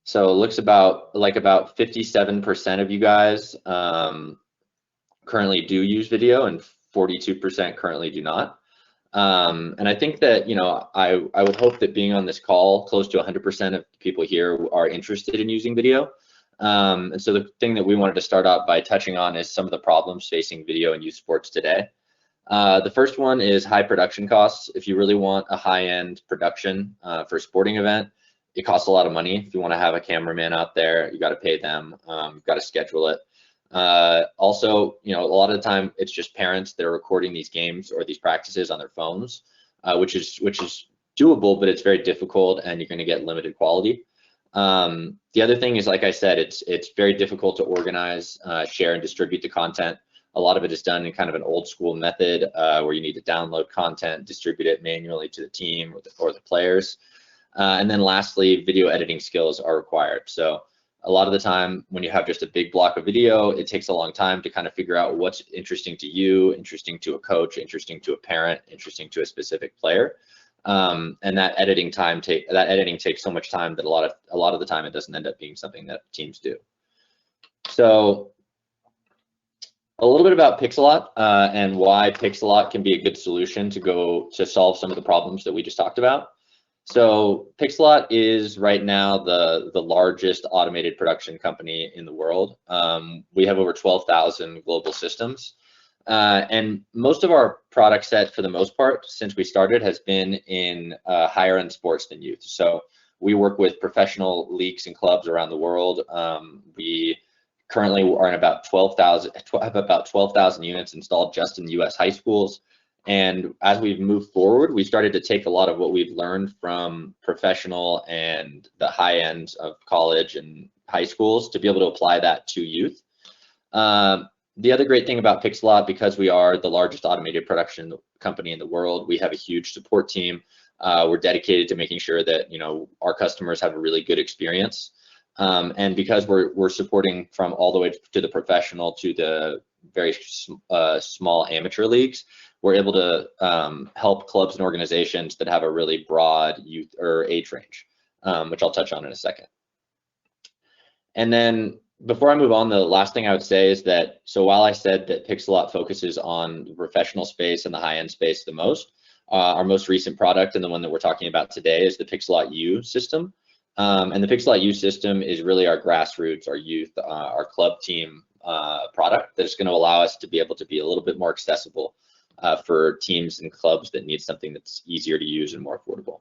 So it looks about 57% of you guys currently do use video, and 42% currently do not. And I think that, I would hope that being on this call, close to 100% of people here are interested in using video. And so the thing that we wanted to start out by touching on is some of the problems facing video and youth sports today. The first one is high production costs. If you really want a high-end production for a sporting event, it costs a lot of money. If you want to have a cameraman out there, you got to pay them, you've got to schedule it. Also, a lot of the time it's just parents that are recording these games or these practices on their phones, which is doable, but it's very difficult and you're going to get limited quality. The other thing is, like I said, it's very difficult to organize, share, and distribute the content. A lot of it is done in kind of an old school method where you need to download content, distribute it manually to the team or the players. And then lastly, video editing skills are required. So a lot of the time when you have just a big block of video, it takes a long time to kind of figure out what's interesting to you, interesting to a coach, interesting to a parent, interesting to a specific player. And that editing takes so much time that a lot of the time it doesn't end up being something that teams do. So a little bit about Pixellot and why Pixellot can be a good solution to solve some of the problems that we just talked about. So Pixellot is right now the largest automated production company in the world. We have over 12,000 global systems. And most of our product set, for the most part, since we started, has been in higher end sports than youth. So we work with professional leagues and clubs around the world. We currently are in about 12,000 units installed just in the US high schools. And as we've moved forward, we started to take a lot of what we've learned from professional and the high end of college and high schools to be able to apply that to youth. The other great thing about Pixellot, because we are the largest automated production company in the world, we have a huge support team. We're dedicated to making sure that our customers have a really good experience. And because we're supporting from all the way to the professional to the very small amateur leagues, we're able to help clubs and organizations that have a really broad youth or age range, which I'll touch on in a second. And then before I move on, the last thing I would say is that, so while I said that Pixellot focuses on the professional space and the high-end space the most, our most recent product and the one that we're talking about today is the Pixellot U system. And the Pixellot U system is really our grassroots, our youth, our club team product that's going to allow us to be able to be a little bit more accessible for teams and clubs that need something that's easier to use and more affordable.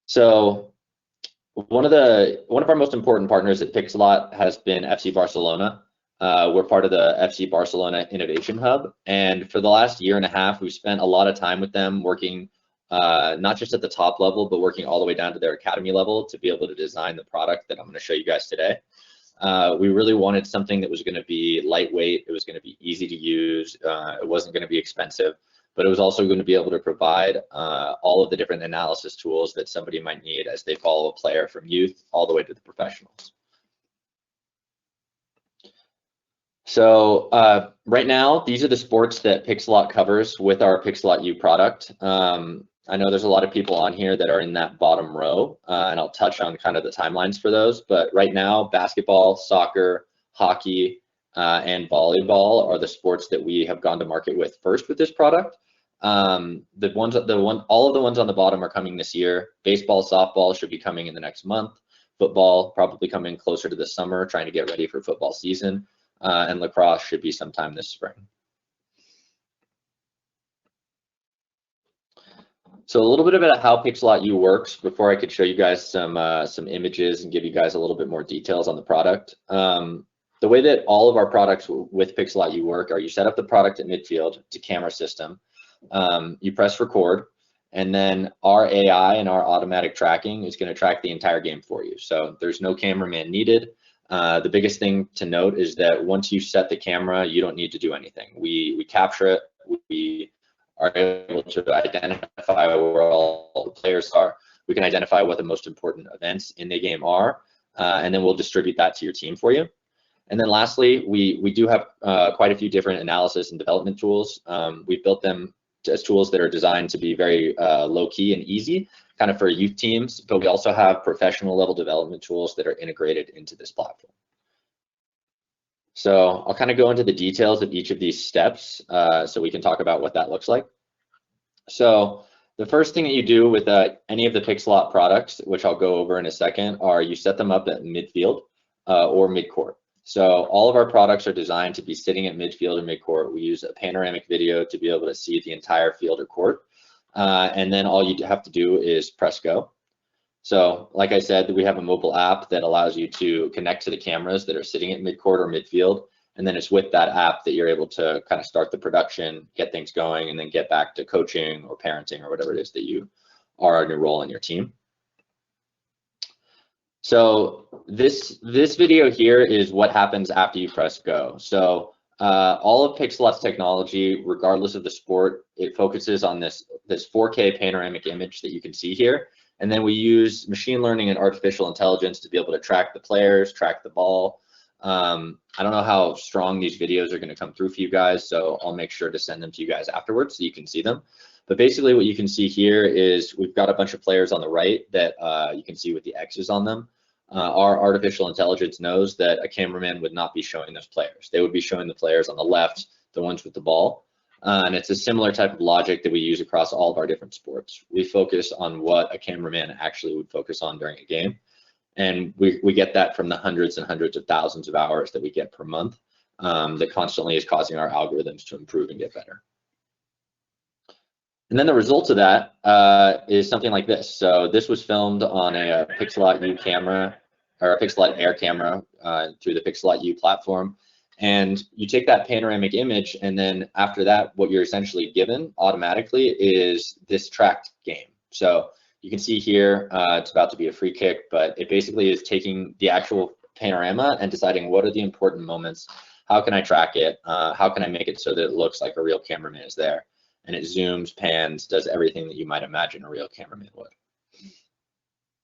So one of our most important partners at Pixellot has been FC Barcelona. We're part of the FC Barcelona Innovation Hub, and for the last year and a half, we've spent a lot of time with them working not just at the top level, but working all the way down to their academy level to be able to design the product that I'm going to show you guys today. We really wanted something that was going to be lightweight, it was going to be easy to use, it wasn't going to be expensive, but it was also going to be able to provide all of the different analysis tools that somebody might need as they follow a player from youth all the way to the professionals. So right now, these are the sports that Pixellot covers with our Pixellot U product. I know there's a lot of people on here that are in that bottom row, and I'll touch on kind of the timelines for those. But right now, basketball, soccer, hockey, and volleyball are the sports that we have gone to market with first with this product. All of the ones on the bottom are coming this year. Baseball, softball should be coming in the next month. Football probably coming closer to the summer, trying to get ready for football season. And lacrosse should be sometime this spring. So a little bit about how Pixellot U works before I could show you guys some images and give you guys a little bit more details on the product. The way that all of our products with Pixellot U work are you set up the product at midfield, it's a camera system, you press record, and then our AI and our automatic tracking is going to track the entire game for you. So there's no cameraman needed. The biggest thing to note is that once you set the camera, you don't need to do anything. We capture it, we are able to identify where all the players are. We can identify what the most important events in the game are, and then we'll distribute that to your team for you. And then lastly, we do have quite a few different analysis and development tools. We've built them as tools that are designed to be very low key and easy, kind of for youth teams, but we also have professional level development tools that are integrated into this platform. So I'll kind of go into the details of each of these steps so we can talk about what that looks like. So the first thing that you do with any of the Pixellot products, which I'll go over in a second, are you set them up at midfield or midcourt. So all of our products are designed to be sitting at midfield or midcourt. We use a panoramic video to be able to see the entire field or court. And then all you have to do is press go. So like I said, we have a mobile app that allows you to connect to the cameras that are sitting at midcourt or midfield. And then it's with that app that you're able to kind of start the production, get things going, and then get back to coaching or parenting or whatever it is that you are in your role in your team. So this video here is what happens after you press go. So all of Pixellot's technology, regardless of the sport, it focuses on this 4K panoramic image that you can see here. And then we use machine learning and artificial intelligence to be able to track the players, track the ball. I don't know how strong these videos are going to come through for you guys, so I'll make sure to send them to you guys afterwards so you can see them. But basically what you can see here is we've got a bunch of players on the right that you can see with the X's on them. Our artificial intelligence knows that a cameraman would not be showing those players. They would be showing the players on the left, the ones with the ball. And it's a similar type of logic that we use across all of our different sports. We focus on what a cameraman actually would focus on during a game. And we get that from the hundreds and hundreds of thousands of hours that we get per month that constantly is causing our algorithms to improve and get better. And then the result of that is something like this. So this was filmed on a Pixellot U camera, or a Pixellot Air camera through the Pixellot U platform. And you take that panoramic image, and then after that, what you're essentially given automatically is this tracked game. So you can see here, it's about to be a free kick, but it basically is taking the actual panorama and deciding what are the important moments, how can I track it, how can I make it so that it looks like a real cameraman is there. And it zooms, pans, does everything that you might imagine a real cameraman would.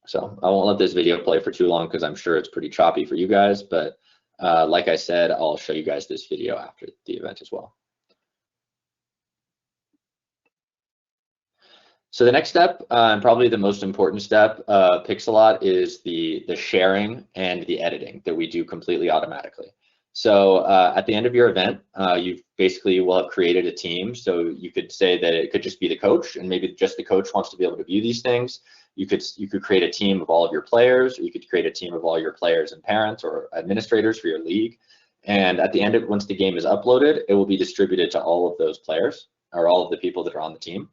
So I won't let this video play for too long because I'm sure it's pretty choppy for you guys, but like I said, I'll show you guys this video after the event as well. So the next step, and probably the most important step, Pixellot, is the sharing and the editing that we do completely automatically. So at the end of your event, you basically will have created a team. So you could say that it could just be the coach, and maybe just the coach wants to be able to view these things. You could create a team of all of your players, or you could create a team of all your players and parents or administrators for your league. And at the end of, once the game is uploaded, it will be distributed to all of those players or all of the people that are on the team.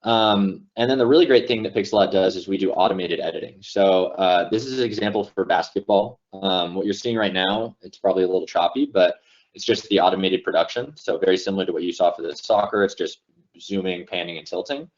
And then the really great thing that Pixellot does is we do automated editing. So this is an example for basketball. What you're seeing right now, it's probably a little choppy, but it's just the automated production. So very similar to what you saw for the soccer, it's just zooming, panning, and tilting.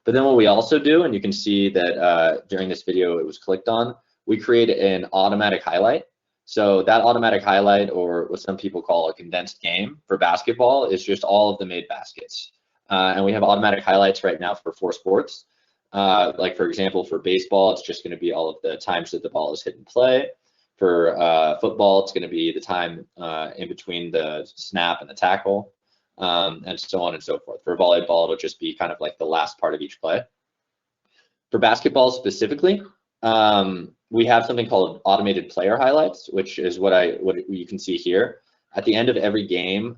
But then what we also do, and you can see that during this video it was clicked on, we create an automatic highlight. So that automatic highlight, or what some people call a condensed game for basketball, is just all of the made baskets. And we have automatic highlights right now for 4 sports. Like for example, for baseball, it's just going to be all of the times that the ball is hit and play. For football, it's going to be the time in between the snap and the tackle, and so on and so forth. For volleyball, it'll just be kind of like the last part of each play. For basketball specifically, we have something called automated player highlights, which is what you can see here. At the end of every game,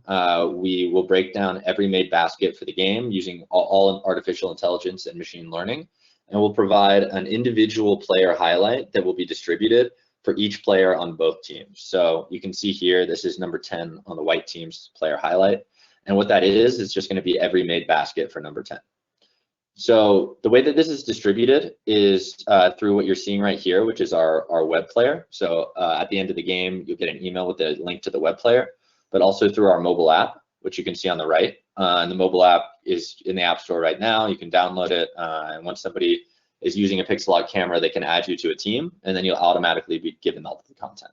we will break down every made basket for the game using all artificial intelligence and machine learning, and we'll provide an individual player highlight that will be distributed for each player on both teams. So you can see here, this is number 10 on the white team's player highlight, and what that is just going to be every made basket for number 10. So the way that this is distributed is through what you're seeing right here, which is our web player. So at the end of the game, you'll get an email with a link to the web player, but also through our mobile app, which you can see on the right. And the mobile app is in the App Store right now. You can download it, and once somebody is using a Pixellot camera, they can add you to a team, and then you'll automatically be given all of the content.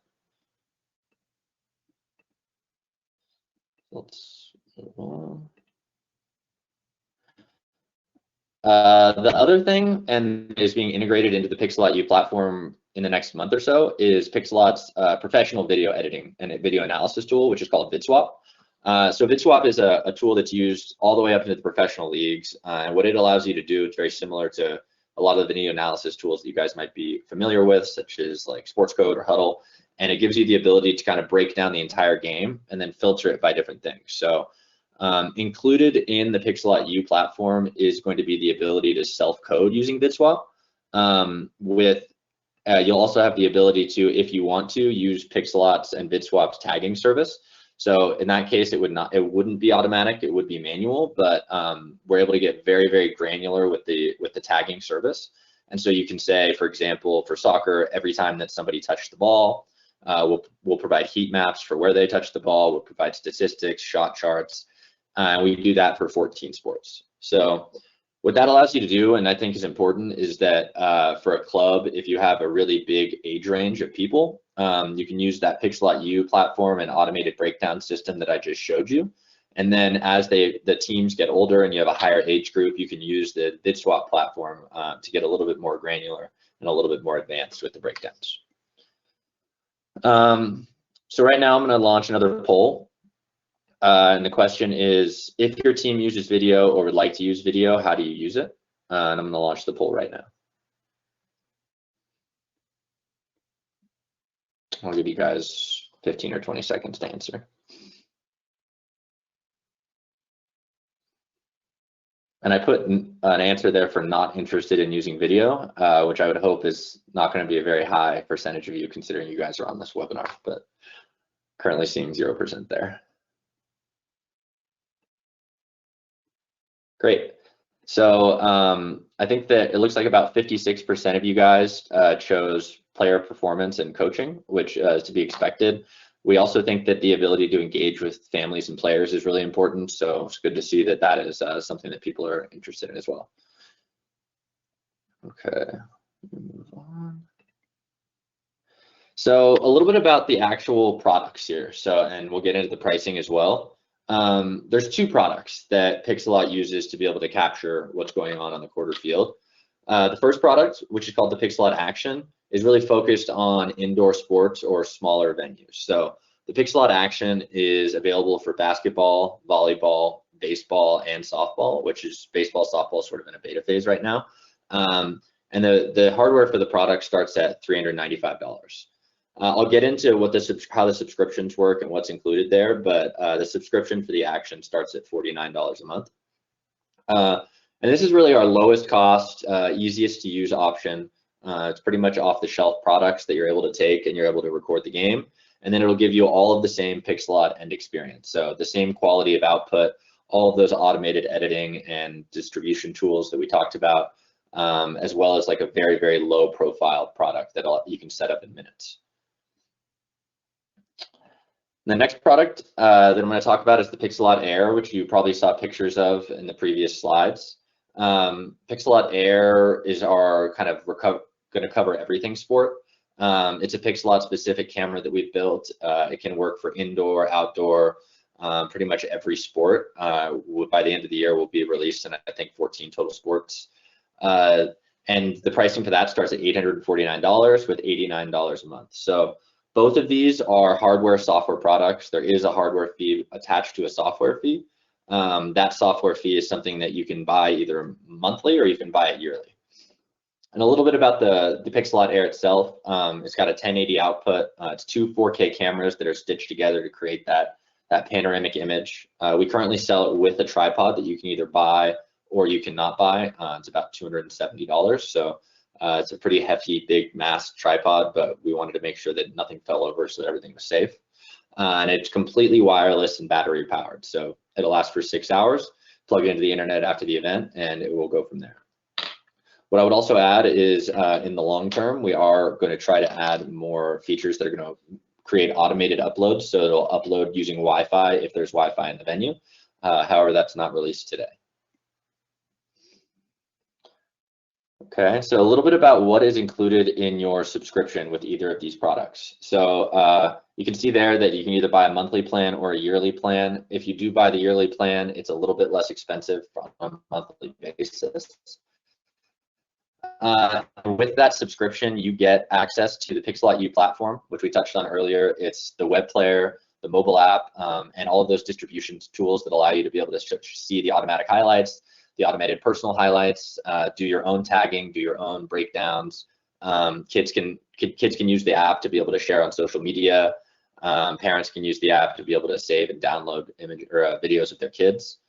Let's move on. The other thing, and is being integrated into the Pixellot U platform in the next month or so, is Pixellot's professional video editing and video analysis tool, which is called VidSwap. So VidSwap is a tool that's used all the way up into the professional leagues. And what it allows you to do, it's very similar to a lot of the video analysis tools that you guys might be familiar with, such as like Sports Code or Huddle. And it gives you the ability to kind of break down the entire game and then filter it by different things. So included in the Pixellot U platform is going to be the ability to self-code using VidSwap. You'll also have the ability to, if you want to, use Pixellot's and VidSwap's tagging service. So in that case, it wouldn't be automatic, it would be manual, but we're able to get very, very granular with the tagging service. And so you can say, for example, for soccer, every time that somebody touched the ball, we'll provide heat maps for where they touched the ball, we'll provide statistics, shot charts. We do that for 14 sports. So what that allows you to do, and I think is important, is that for a club, if you have a really big age range of people, you can use that Pixellot U platform and automated breakdown system that I just showed you. And then as the teams get older and you have a higher age group, you can use the VidSwap platform to get a little bit more granular and a little bit more advanced with the breakdowns. So right now I'm going to launch another poll. And the question is, if your team uses video or would like to use video, how do you use it? And I'm going to launch the poll right now. I'll give you guys 15 or 20 seconds to answer. And I put an answer there for not interested in using video, which I would hope is not going to be a very high percentage of you, considering you guys are on this webinar, but currently seeing 0% there. Great. So I think that it looks like about 56% of you guys chose player performance and coaching, which is to be expected. We also think that the ability to engage with families and players is really important. So it's good to see that that is something that people are interested in as well. Okay, move on. So a little bit about the actual products here. So, and we'll get into the pricing as well. There's two products that Pixellot uses to be able to capture what's going on the quarter field. The first product, which is called the Pixellot Action, is really focused on indoor sports or smaller venues. So the Pixellot Action is available for basketball, volleyball, baseball, and softball, which is baseball, softball sort of in a beta phase right now. And the hardware for the product starts at $395. I'll get into how the subscriptions work and what's included there, but the subscription for the Action starts at $49 a month. And this is really our lowest cost, easiest to use option. It's pretty much off-the-shelf products that you're able to take and you're able to record the game. And then it'll give you all of the same Pixellot end experience. So the same quality of output, all of those automated editing and distribution tools that we talked about, as well as like a very, very low profile product that you can set up in minutes. The next product that I'm going to talk about is the Pixellot Air, which you probably saw pictures of in the previous slides. Pixellot Air is our kind of going to cover everything sport. It's a Pixellot specific camera that we've built. It can work for indoor, outdoor, pretty much every sport. By the end of the year, we'll be released in, I think, 14 total sports. And the pricing for that starts at $849 with $89 a month. So both of these are hardware software products. There is a hardware fee attached to a software fee. That software fee is something that you can buy either monthly or you can buy it yearly. And a little bit about the Pixellot Air itself. It's got a 1080 output. It's two 4K cameras that are stitched together to create that panoramic image. We currently sell it with a tripod that you can either buy or you cannot buy. It's about $270. So it's a pretty hefty, big mass tripod, but we wanted to make sure that nothing fell over so that everything was safe. And it's completely wireless and battery powered. So it'll last for 6 hours, plug it into the internet after the event, and it will go from there. What I would also add is in the long term, we are going to try to add more features that are going to create automated uploads. So it'll upload using Wi-Fi if there's Wi-Fi in the venue. However, that's not released today. Okay, so a little bit about what is included in your subscription with either of these products. So you can see there that you can either buy a monthly plan or a yearly plan. If you do buy the yearly plan, it's a little bit less expensive on a monthly basis. With that subscription, you get access to the Pixellot U platform, which we touched on earlier. It's the web player, the mobile app, and all of those distribution tools that allow you to be able to see the automatic highlights, the automated personal highlights, do your own tagging, do your own breakdowns. Kids can use the app to be able to share on social media. Parents can use the app to be able to save and download videos of their kids.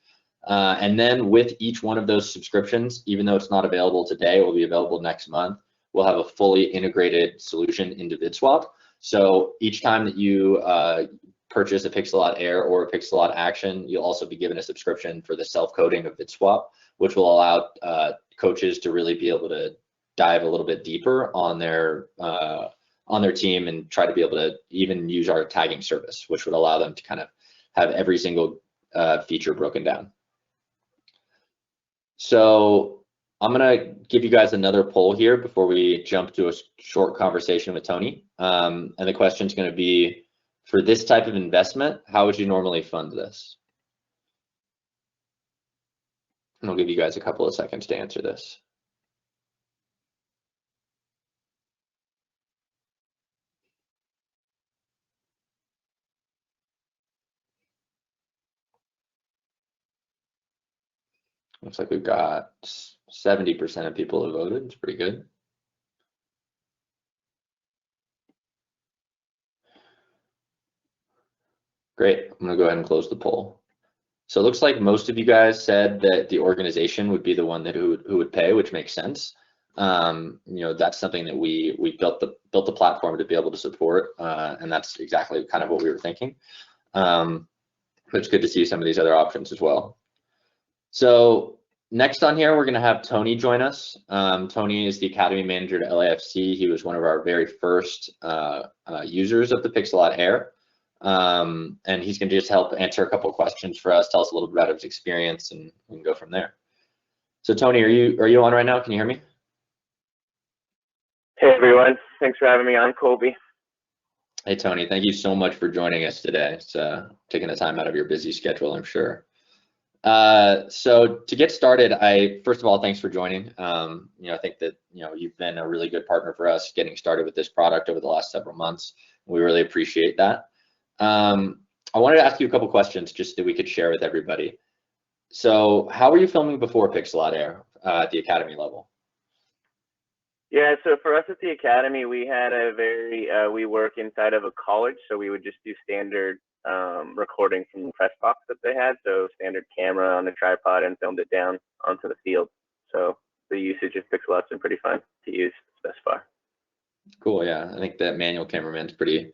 And then with each one of those subscriptions, even though it's not available today, it will be available next month. We'll have a fully integrated solution into VidSwap. So each time that you purchase a Pixellot Air or a Pixellot Action, you'll also be given a subscription for the self-coding of VidSwap, which will allow coaches to really be able to dive a little bit deeper on their team and try to be able to even use our tagging service, which would allow them to kind of have every single feature broken down. So I'm gonna give you guys another poll here before we jump to a short conversation with Tony. And the question is gonna be, for this type of investment, how would you normally fund this? And I'll give you guys a couple of seconds to answer this. Looks like we've got 70% of people who voted. It's pretty good. Great. I'm gonna go ahead and close the poll. So it looks like most of you guys said that the organization would be the one who would pay, which makes sense. You know, that's something that we built the platform to be able to support, and that's exactly kind of what we were thinking. But it's good to see some of these other options as well. So next on here, we're going to have Tony join us. Tony is the Academy Manager at LAFC. He was one of our very first users of the Pixellot Air. And he's going to just help answer a couple of questions for us, tell us a little bit about his experience, and we can go from there. So Tony, are you on right now? Can you hear me? Hey everyone, thanks for having me on, Colby. Hey Tony, thank you so much for joining us today. It's taking the time out of your busy schedule, I'm sure. So to get started, first of all, thanks for joining. You know, I think that you've been a really good partner for us getting started with this product over the last several months. We really appreciate that. I wanted to ask you a couple questions just that we could share with everybody. So how were you filming before Pixellot Air at the Academy level? Yeah, so for us at the Academy, we had we work inside of a college, so we would just do standard recording from the press box that they had, so standard camera on a tripod, and filmed it down onto the field. So the usage of Pixellot's been pretty fun to use thus far. Cool, yeah, I think that manual cameraman's pretty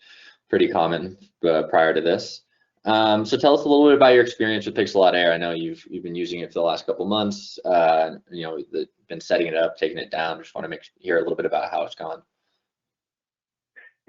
common prior to this. So tell us a little bit about your experience with Pixellot Air. I know you've been using it for the last couple months. You know, been setting it up, taking it down. Just want to hear a little bit about how it's gone.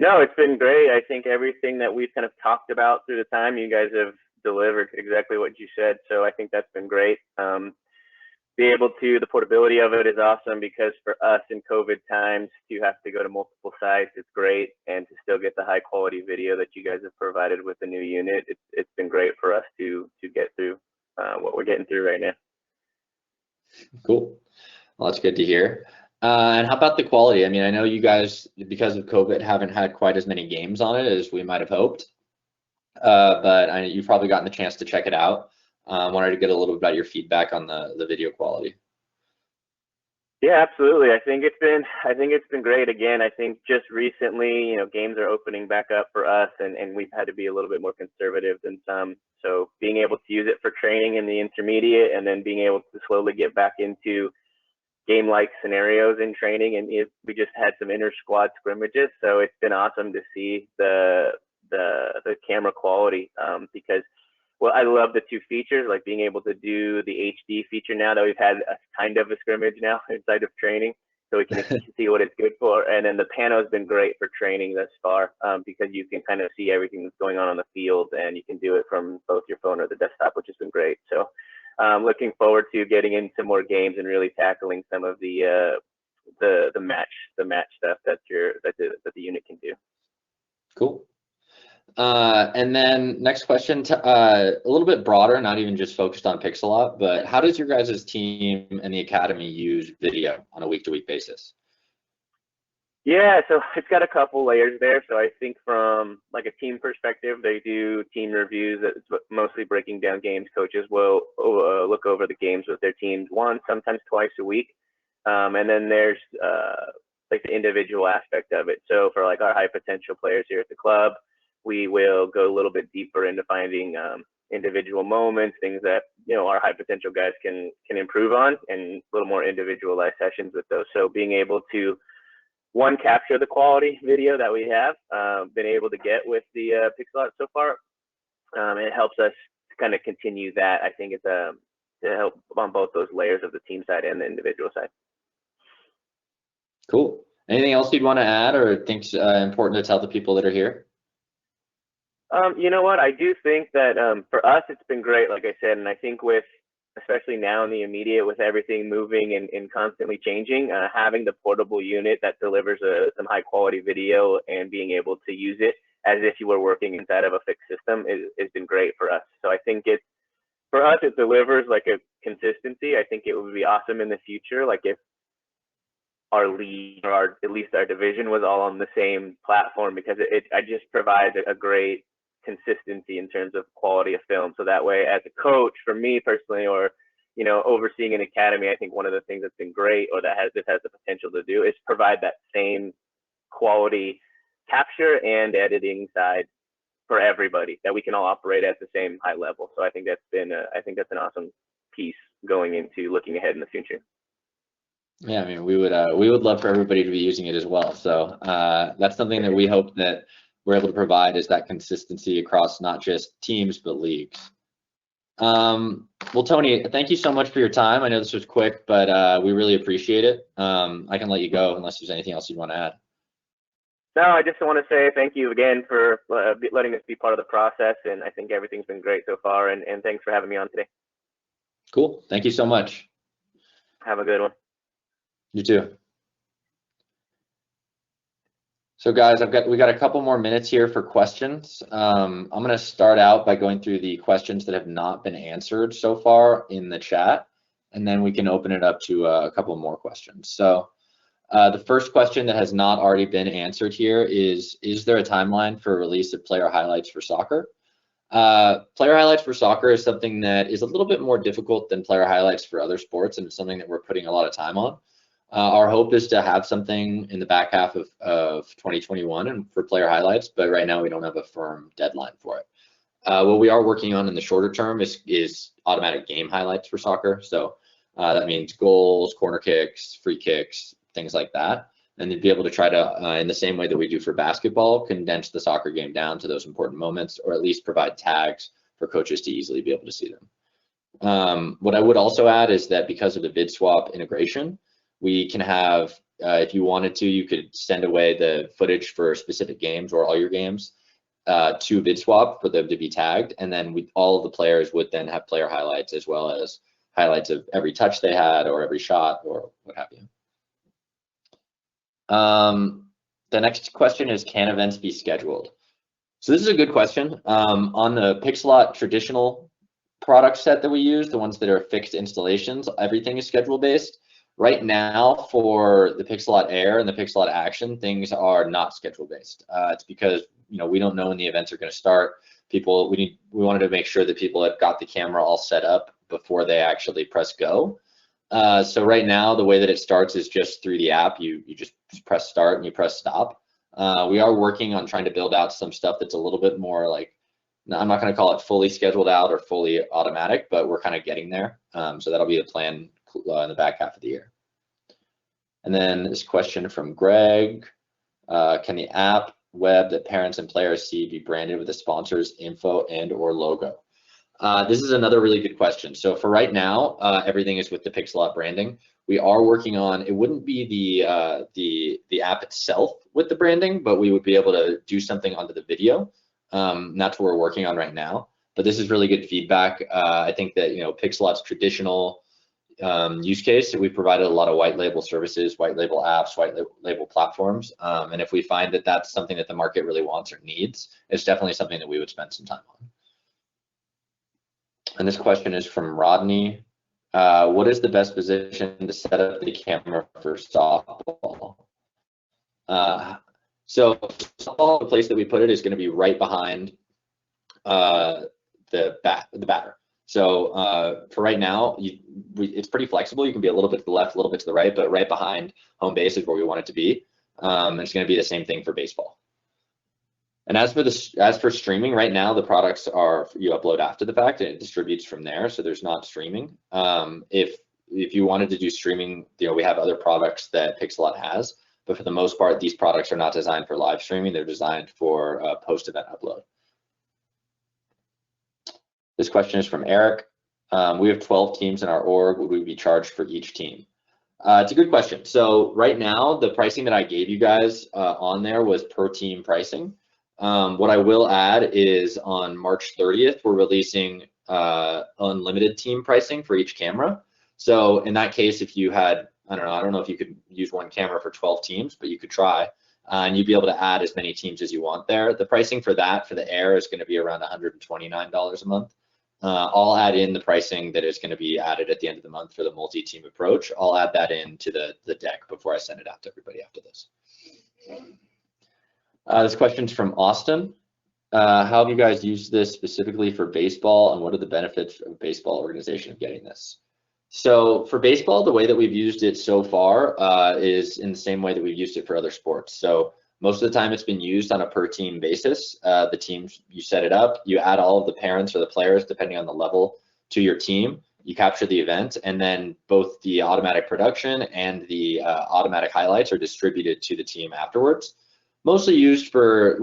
No, it's been great. I think everything that we've kind of talked about through the time, you guys have delivered exactly what you said. So I think that's been great. The portability of it is awesome, because for us in COVID times, to have to go to multiple sites, it's great. And to still get the high quality video that you guys have provided with the new unit, it's been great for us to get through what we're getting through right now. Cool. Well, that's good to hear. And how about the quality? I mean, I know you guys, because of COVID, haven't had quite as many games on it as we might have hoped. But you've probably gotten the chance to check it out. Wanted to get a little bit about your feedback on the video quality. Yeah, absolutely. I think it's been great. Again, I think just recently, games are opening back up for us, and we've had to be a little bit more conservative than some. So being able to use it for training in the intermediate, and then being able to slowly get back into game-like scenarios in training, and we just had some inter-squad scrimmages. So it's been awesome to see the camera quality, because I love the two features, like being able to do the HD feature now that we've had a kind of a scrimmage now inside of training, so we can see what it's good for. And then the pano has been great for training thus far, because you can kind of see everything that's going on the field, and you can do it from both your phone or the desktop, which has been great. So looking forward to getting into more games and really tackling some of the match stuff that the unit can do. Cool. And then next question, a little bit broader, not even just focused on Pixellot, but how does your guys' team and the Academy use video on a week-to-week basis? Yeah, so it's got a couple layers there. So I think from like a team perspective, they do team reviews. That's mostly breaking down games. Coaches will look over the games with their teams once, sometimes twice a week. And then there's like the individual aspect of it. So for like our high potential players here at the club, we will go a little bit deeper into finding individual moments, things that our high potential guys can improve on, and a little more individualized sessions with those. So being able to capture the quality video that we have been able to get with the Pixellot so far. It helps us kind of continue that. I think it's to help on both those layers of the team side and the individual side. Cool. Anything else you'd want to add or think's important to tell the people that are here? You know what? I do think that for us, it's been great, like I said, and I think especially now in the immediate, with everything moving and constantly changing, having the portable unit that delivers some high quality video and being able to use it as if you were working inside of a fixed system has been great for us. So I think for us, it delivers like a consistency. I think it would be awesome in the future, like if our league or at least our division was all on the same platform, because it just provides a great consistency in terms of quality of film. So that way, as a coach, for me personally, or overseeing an academy, I think one of the things that's been great, or this has the potential to do, is provide that same quality capture and editing side for everybody, that we can all operate at the same high level. So I think that's an awesome piece going into looking ahead in the future. Yeah, I mean, we would love for everybody to be using it as well. So that's something that we hope that we're able to provide, is that consistency across not just teams but leagues. Well, Tony, thank you so much for your time. I know this was quick, but we really appreciate it. I can let you go unless there's anything else you'd want to add. No, I just want to say thank you again for letting us be part of the process, and I think everything's been great so far, and thanks for having me on today. Cool. Thank you so much. Have a good one. You too. So guys, we got a couple more minutes here for questions. I'm going to start out by going through the questions that have not been answered so far in the chat, and then we can open it up to a couple more questions. So the first question that has not already been answered here is there a timeline for release of player highlights for soccer? Player highlights for soccer is something that is a little bit more difficult than player highlights for other sports, and it's something that we're putting a lot of time on. Our hope is to have something in the back half of 2021 and for player highlights, but right now we don't have a firm deadline for it. What we are working on in the shorter term is automatic game highlights for soccer. So that means goals, corner kicks, free kicks, things like that. And to be able to try to, in the same way that we do for basketball, condense the soccer game down to those important moments, or at least provide tags for coaches to easily be able to see them. What I would also add is that because of the VidSwap integration, we can have, if you wanted to, you could send away the footage for specific games or all your games to VidSwap for them to be tagged, and then all of the players would then have player highlights as well as highlights of every touch they had or every shot or what have you. The next question is, can events be scheduled? So this is a good question. On the Pixellot traditional product set that we use, the ones that are fixed installations, everything is schedule based. Right now, for the Pixellot Air and the Pixellot Action, things are not schedule based. It's because we don't know when the events are going to start. We wanted to make sure that people have got the camera all set up before they actually press go. So right now, the way that it starts is just through the app. You just press start and you press stop. We are working on trying to build out some stuff that's a little bit more like, I'm not going to call it fully scheduled out or fully automatic, but we're kind of getting there. So that'll be the plan in the back half of the year. And then this question from Greg, can the app web that parents and players see be branded with the sponsor's info and or logo? This is another really good question. So for right now, everything is with the Pixellot branding. We are working on, it wouldn't be the app itself with the branding, but we would be able to do something onto the video. That's what we're working on right now. But this is really good feedback. I think that Pixellot's traditional use case, we provided a lot of white label services, white label apps, white label platforms. And if we find that that's something that the market really wants or needs, it's definitely something that we would spend some time on. And this question is from Rodney. What is the best position to set up the camera for softball? So the place that we put it is going to be right behind the batter. So for right now, it's pretty flexible. You can be a little bit to the left, a little bit to the right, but right behind home base is where we want it to be. It's going to be the same thing for baseball. And as for streaming, right now the products are you upload after the fact and it distributes from there. So there's not streaming. If you wanted to do streaming, we have other products that Pixellot has, but for the most part, these products are not designed for live streaming. They're designed for post-event upload. This question is from Eric. We have 12 teams in our org. Would we be charged for each team? It's a good question. So right now, the pricing that I gave you guys on there was per team pricing. What I will add is on March 30th, we're releasing unlimited team pricing for each camera. So in that case, if you had, I don't know if you could use one camera for 12 teams, but you could try, and you'd be able to add as many teams as you want there. The pricing for that, for the Air, is going to be around $129 a month. I'll add in the pricing that is going to be added at the end of the month for the multi-team approach. I'll add that into the deck before I send it out to everybody after this. This question's from Austin. How have you guys used this specifically for baseball, and what are the benefits of baseball organization of getting this? So for baseball, the way that we've used it so far is in the same way that we've used it for other sports. So most of the time it's been used on a per team basis. The teams, you set it up, you add all of the parents or the players, depending on the level, to your team, you capture the event, and then both the automatic production and the automatic highlights are distributed to the team afterwards. Mostly used for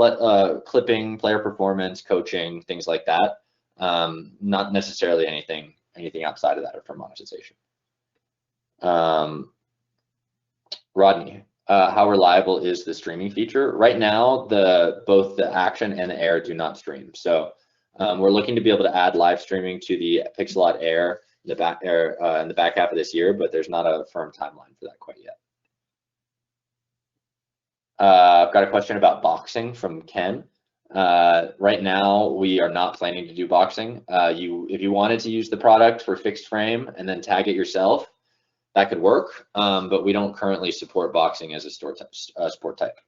clipping, player performance, coaching, things like that. Not necessarily anything outside of that or for monetization. Rodney, how reliable is the streaming feature? Right now, both the Action and the Air do not stream. So we're looking to be able to add live streaming to the Pixellot Air in the back half of this year, but there's not a firm timeline for that quite yet. I've got a question about boxing from Ken. Right now, we are not planning to do boxing. If you wanted to use the product for fixed frame and then tag it yourself, that could work, but we don't currently support boxing as a sport type.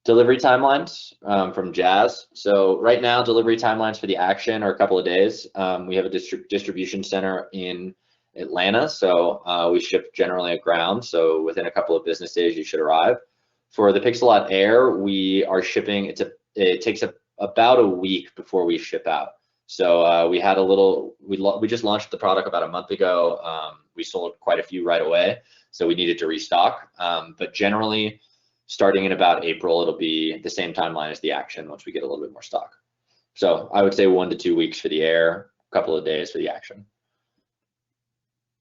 Delivery timelines from Jazz. So right now, delivery timelines for the Action are a couple of days. We have a distribution center in Atlanta, so we ship generally at ground. So within a couple of business days, you should arrive. For the Pixellot Air, we are shipping. It takes about a week before we ship out. So we had we just launched the product about a month ago. We sold quite a few right away, so we needed to restock. But generally, starting in about April, it'll be the same timeline as the Action once we get a little bit more stock. So I would say 1 to 2 weeks for the Air, a couple of days for the Action.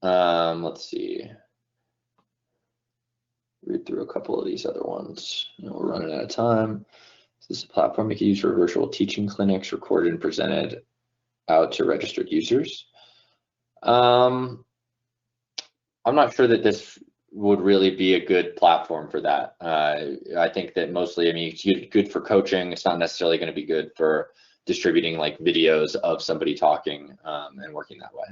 Let's see. Read through a couple of these other ones. We're running out of time. This is a platform we can use for virtual teaching clinics, recorded and presented out to registered users. I'm not sure that this would really be a good platform for that. I think that mostly, it's good for coaching. It's not necessarily going to be good for distributing like videos of somebody talking and working that way.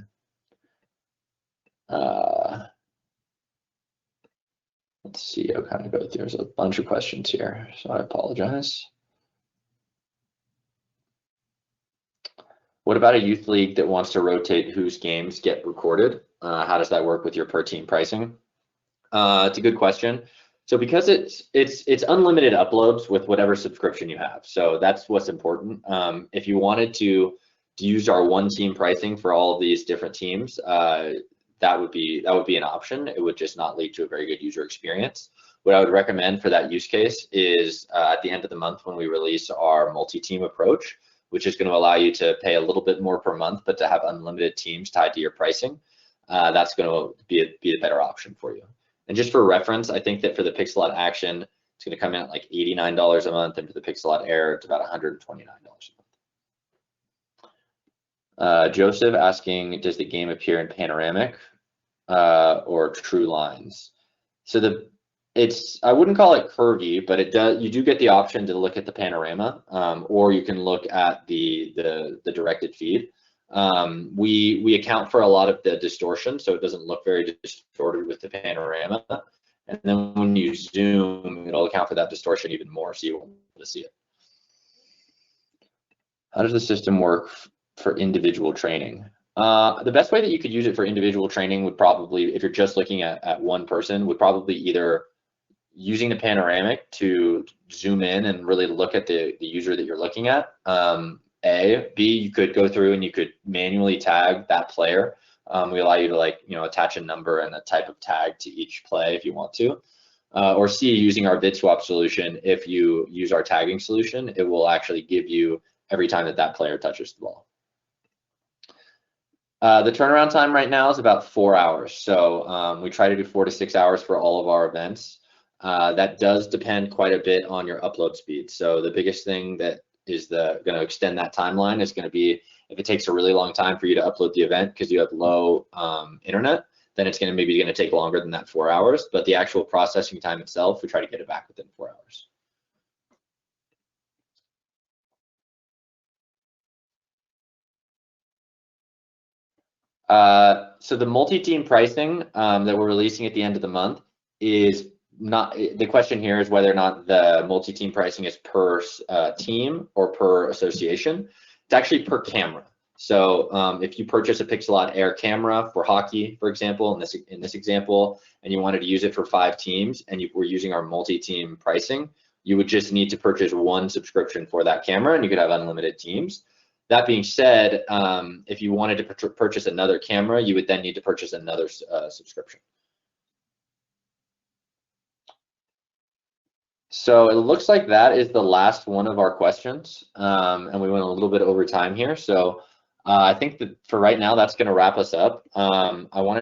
Let's see, I'll kind of go through. There's a bunch of questions here, so I apologize. What about a youth league that wants to rotate whose games get recorded? How does that work with your per team pricing? It's a good question. So because it's unlimited uploads with whatever subscription you have. So that's what's important. If you wanted to use our one team pricing for all of these different teams, that would be an option. It would just not lead to a very good user experience. What I would recommend for that use case is at the end of the month when we release our multi-team approach, which is going to allow you to pay a little bit more per month, but to have unlimited teams tied to your pricing. That's going to be a better option for you. And just for reference, I think that for the Pixellot Action, it's going to come in at like $89 a month, and for the Pixellot Air, it's about $129 a month. Joseph asking, does the game appear in panoramic or true lines? So I wouldn't call it curvy, but it does. You do get the option to look at the panorama, or you can look at the directed feed. We account for a lot of the distortion, so it doesn't look very distorted with the panorama. And then when you zoom, it'll account for that distortion even more, so you won't be able to see it. How does the system work for individual training? The best way that you could use it for individual training would probably, if you're just looking at one person, would probably either using the panoramic to zoom in and really look at the user that you're looking at. B, you could go through and you could manually tag that player. We allow you to attach a number and a type of tag to each play if you want to. Or C, using our vid swap solution, if you use our tagging solution, it will actually give you every time that player touches the ball. The turnaround time right now is about 4 hours. So we try to do 4 to 6 hours for all of our events. That does depend quite a bit on your upload speed. So the biggest thing that is going to extend that timeline is going to be if it takes a really long time for you to upload the event because you have low internet, then it's maybe going to take longer than that 4 hours. But the actual processing time itself, we try to get it back within 4 hours. So the multi-team pricing that we're releasing at the end of the month is not, the question here is whether or not the multi-team pricing is per team or per association. It's actually per camera. So if you purchase a Pixellot Air camera for hockey, for example, in this example, and you wanted to use it for 5 teams and you were using our multi-team pricing, you would just need to purchase 1 subscription for that camera and you could have unlimited teams. That being said, if you wanted to purchase another camera, you would then need to purchase another subscription. So it looks like that is the last one of our questions, and we went a little bit over time here. So I think that for right now, that's going to wrap us up. I want